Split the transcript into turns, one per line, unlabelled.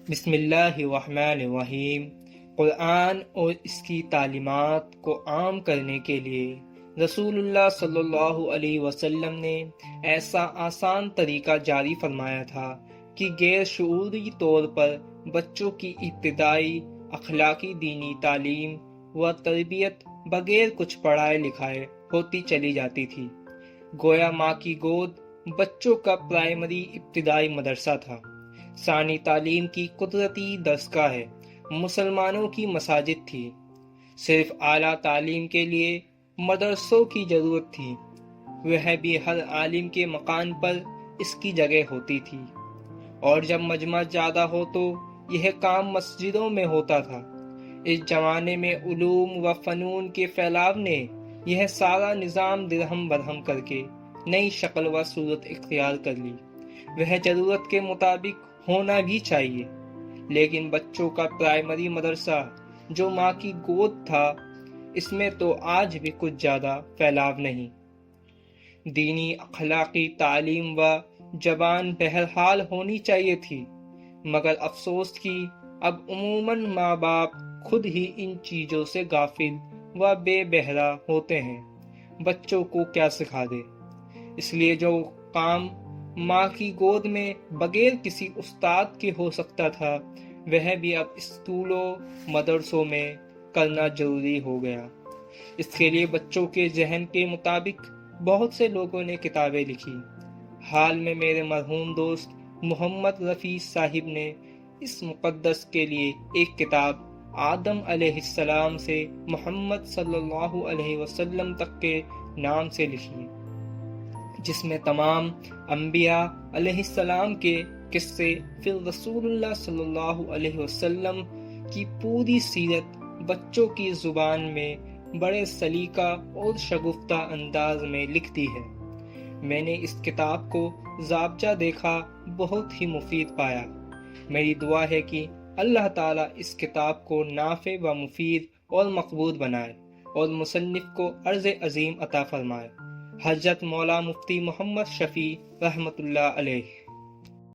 بسم اللہ الرحمن الرحیم۔ قرآن اور اس کی تعلیمات کو عام کرنے کے لیے رسول اللہ صلی اللہ علیہ وسلم نے ایسا آسان طریقہ جاری فرمایا تھا کہ غیر شعوری طور پر بچوں کی ابتدائی اخلاقی دینی تعلیم و تربیت بغیر کچھ پڑھائے لکھائے ہوتی چلی جاتی تھی۔ گویا ماں کی گود بچوں کا پرائمری ابتدائی مدرسہ تھا۔ ثانی تعلیم کی قدرتی دستگاہ ہے، مسلمانوں کی مساجد تھی۔ صرف اعلیٰ تعلیم کے لیے مدرسوں کی ضرورت تھی، وہ بھی ہر عالم کے مکان پر اس کی جگہ ہوتی تھی، اور جب مجمع زیادہ ہو تو یہ کام مسجدوں میں ہوتا تھا۔ اس زمانے میں علوم و فنون کے پھیلاؤ نے یہ سارا نظام درہم برہم کر کے نئی شکل و صورت اختیار کر لی۔ وہ ضرورت کے مطابق ہونا بھی چاہیے، لیکن بچوں کا پرائمری مدرسہ جو ماں کی گود تھا، اس میں تو آج بھی کچھ زیادہ پھیلاؤ نہیں۔ دینی اخلاقی تعلیم و زبان بہرحال ہونی چاہیے تھی، مگر افسوس کہ اب عموماً ماں باپ خود ہی ان چیزوں سے غافل و بے بہرہ ہوتے ہیں۔ بچوں کو کیا سکھا دے؟ اس لیے جو کام ماں کی گود میں بغیر کسی استاد کے ہو سکتا تھا، وہ بھی اب اسکولوں مدرسوں میں کرنا ضروری ہو گیا۔ اس کے لیے بچوں کے ذہن کے مطابق بہت سے لوگوں نے کتابیں لکھی۔ حال میں میرے مرحوم دوست محمد رفیع صاحب نے اس مقدس کے لیے ایک کتاب آدم علیہ السلام سے محمد صلی اللہ علیہ وسلم تک کے نام سے لکھی، جس میں تمام انبیاء علیہ السلام کے قصے، پھر رسول اللہ صلی اللہ علیہ وسلم کی پوری سیرت بچوں کی زبان میں بڑے سلیقہ اور شگفتہ انداز میں لکھ دی ہے۔ میں نے اس کتاب کو ضابطہ دیکھا، بہت ہی مفید پایا۔ میری دعا ہے کہ اللہ تعالیٰ اس کتاب کو نافع و مفید اور مقبول بنائے اور مصنف کو عرض عظیم عطا فرمائے۔ حضرت مولا مفتی محمد شفیع رحمۃ اللہ علیہ۔